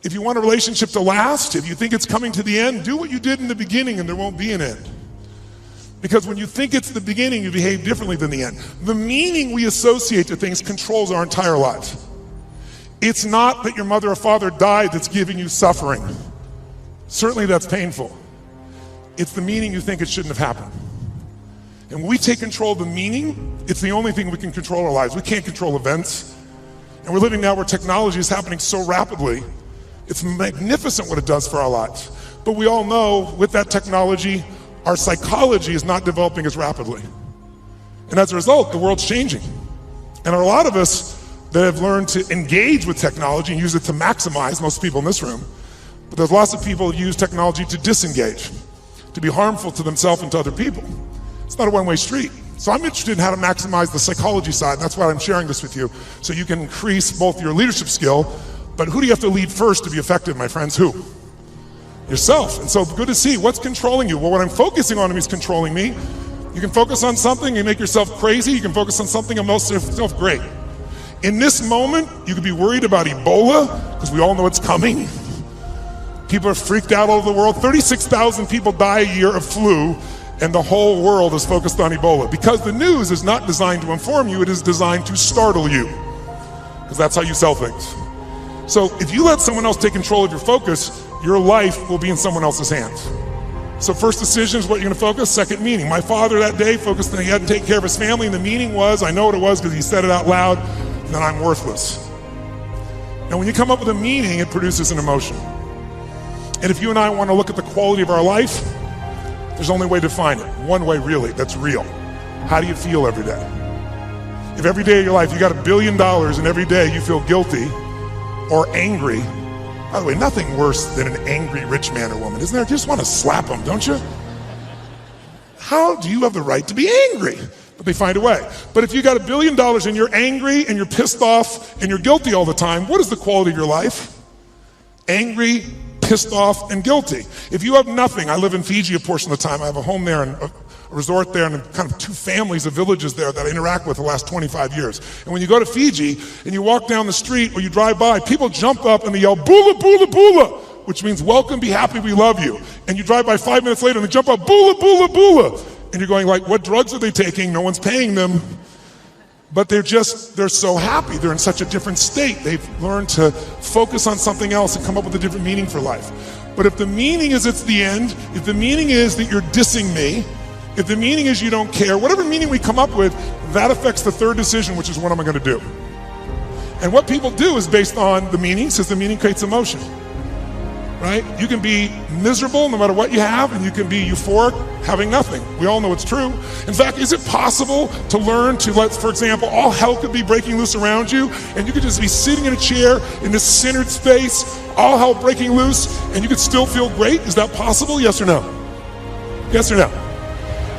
If you want a relationship to last, if you think it's coming to the end, do what you did in the beginning and there won't be an end. Because when you think it's the beginning, you behave differently than the end. The meaning we associate to things controls our entire lives. It's not that your mother or father died that's giving you suffering. Certainly that's painful. It's the meaning you think it shouldn't have happened. And when we take control of the meaning, it's the only thing we can control our lives. We can't control events. And we're living now where technology is happening so rapidly. It's magnificent what it does for our lives. But we all know with that technology, our psychology is not developing as rapidly. And as a result, the world's changing. And a lot of us that have learned to engage with technology and use it to maximize, most people in this room, but there's lots of people who use technology to disengage, to be harmful to themselves and to other people. It's not a one-way street. So I'm interested in how to maximize the psychology side. That's why I'm sharing this with you, so you can increase both your leadership skill, but who do you have to lead first to be effective, my friends? Who? Yourself. And so good to see what's controlling you. Well, what I'm focusing on is controlling me. You can focus on something and make yourself crazy. You can focus on something and make yourself great. In this moment, you could be worried about Ebola, because we all know it's coming. People are freaked out all over the world. 36,000 people die a year of flu, and the whole world is focused on Ebola. Because the news is not designed to inform you, it is designed to startle you. Because that's how you sell things. So if you let someone else take control of your focus, your life will be in someone else's hands. So first decision is what you're gonna focus, second meaning. My father that day focused on he had to take care of his family, and the meaning was, I know what it was because he said it out loud, that I'm worthless. Now when you come up with a meaning, it produces an emotion. And if you and I wanna look at the quality of our life, there's only a way to define it. One way really, that's real. How do you feel every day? If every day of your life you got $1 billion and every day you feel guilty or angry, by the way, nothing worse than an angry rich man or woman, isn't there? You just want to slap them, don't you? How do you have the right to be angry? But they find a way. But if you got $1 billion and you're angry and you're pissed off and you're guilty all the time, what is the quality of your life? Angry, pissed off, and guilty. If you have nothing, I live in Fiji a portion of the time, I have a home there and a resort there and kind of 2 families of villages there that I interact with the last 25 years. And when you go to Fiji and you walk down the street or you drive by, people jump up and they yell, "Bula, bula, bula," which means welcome, be happy, we love you. And you drive by 5 minutes later and they jump up, "Bula, bula, bula." And you're going like, what drugs are they taking? No one's paying them. But they're so happy. They're in such a different state. They've learned to focus on something else and come up with a different meaning for life. But if the meaning is it's the end, if the meaning is that you're dissing me, if the meaning is you don't care, whatever meaning we come up with, that affects the third decision, which is what am I gonna do? And what people do is based on the meaning, since the meaning creates emotion, right? You can be miserable no matter what you have, and you can be euphoric having nothing. We all know it's true. In fact, is it possible to learn to let, for example, all hell could be breaking loose around you, and you could just be sitting in a chair in this centered space, all hell breaking loose, and you could still feel great? Is that possible, yes or no? Yes or no?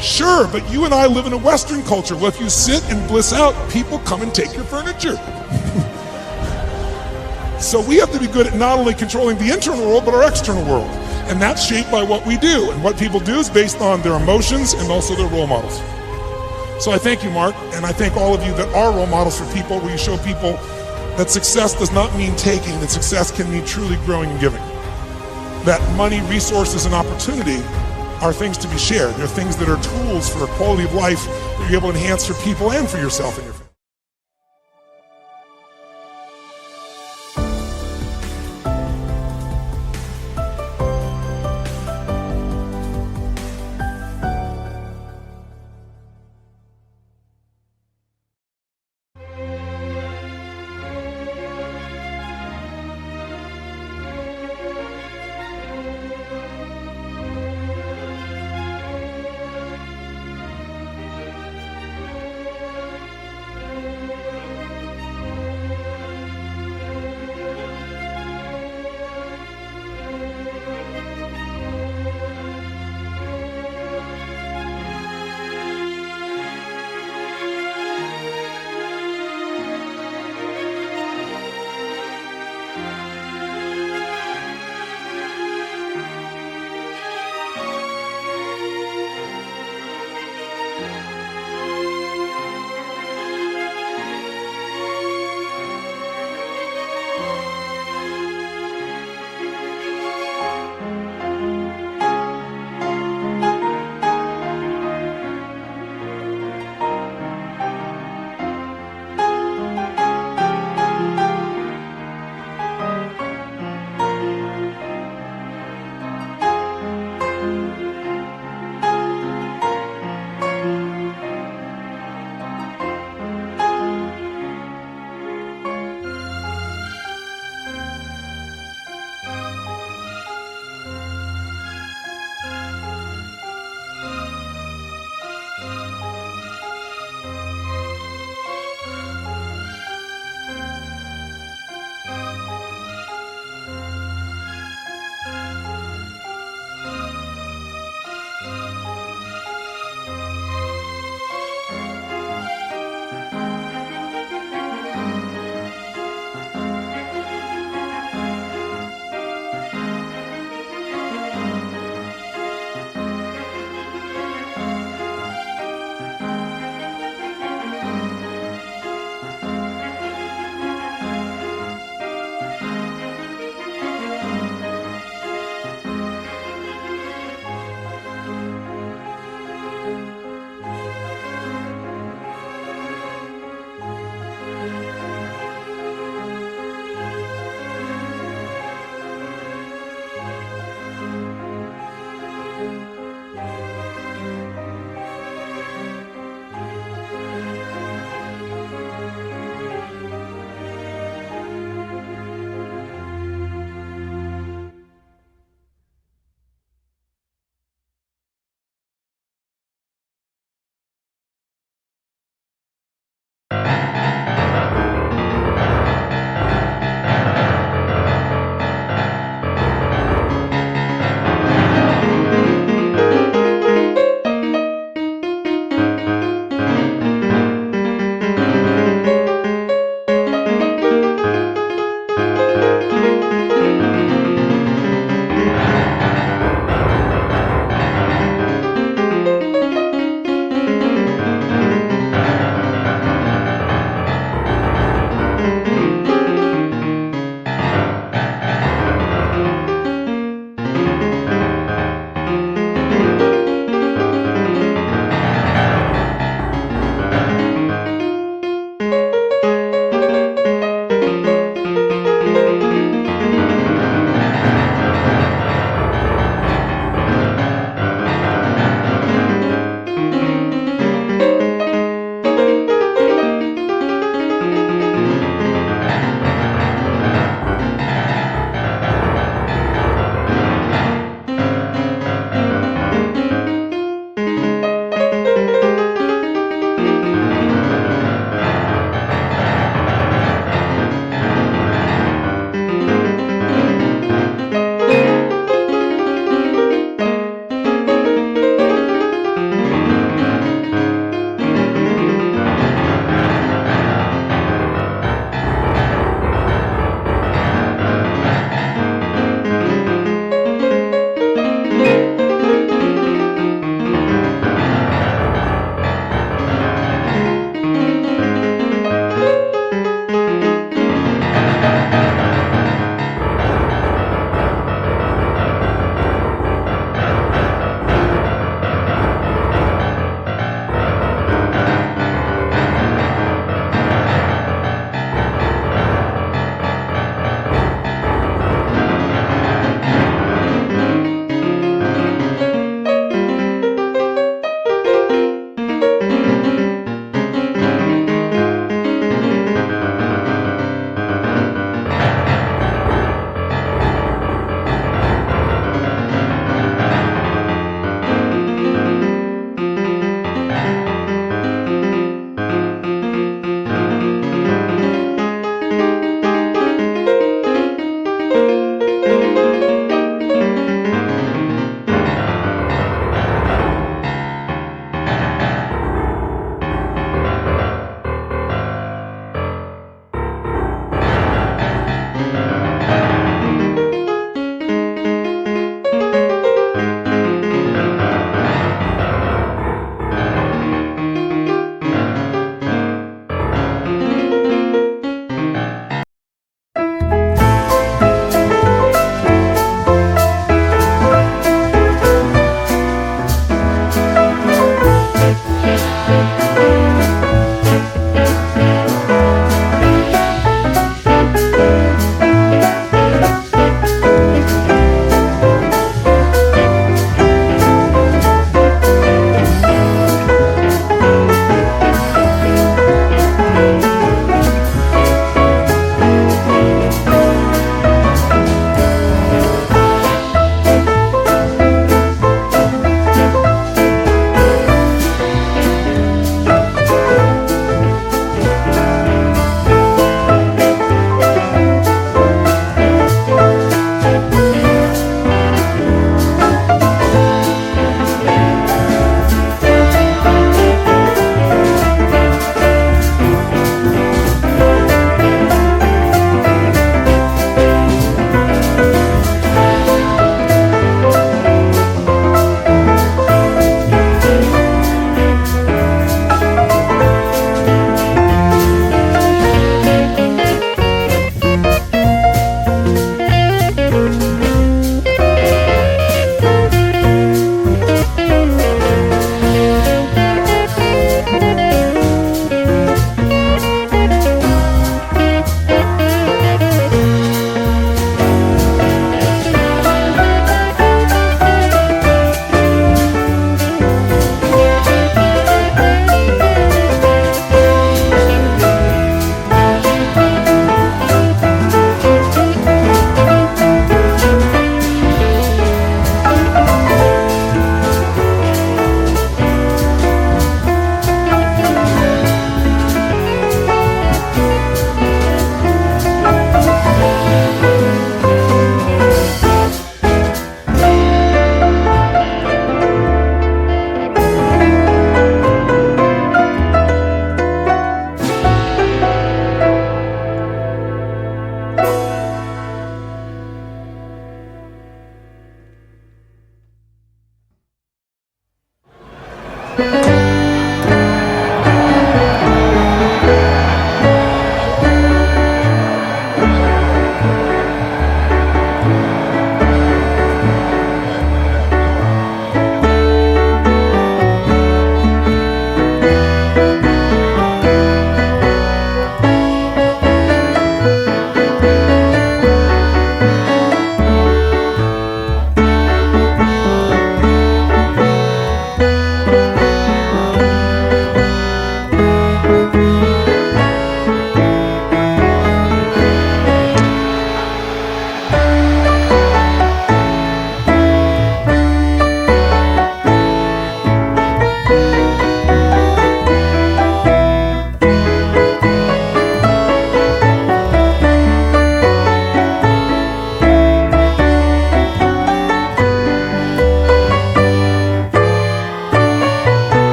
Sure, but you and I live in a Western culture. Well, if you sit and bliss out, people come and take your furniture. So we have to be good at not only controlling the internal world, but our external world. And that's shaped by what we do. And what people do is based on their emotions and also their role models. So I thank you, Mark, and I thank all of you that are role models for people, where you show people that success does not mean taking, that success can mean truly growing and giving. That money, resources, and opportunity are things to be shared. They're things that are tools for a quality of life that you're able to enhance for people and for yourself.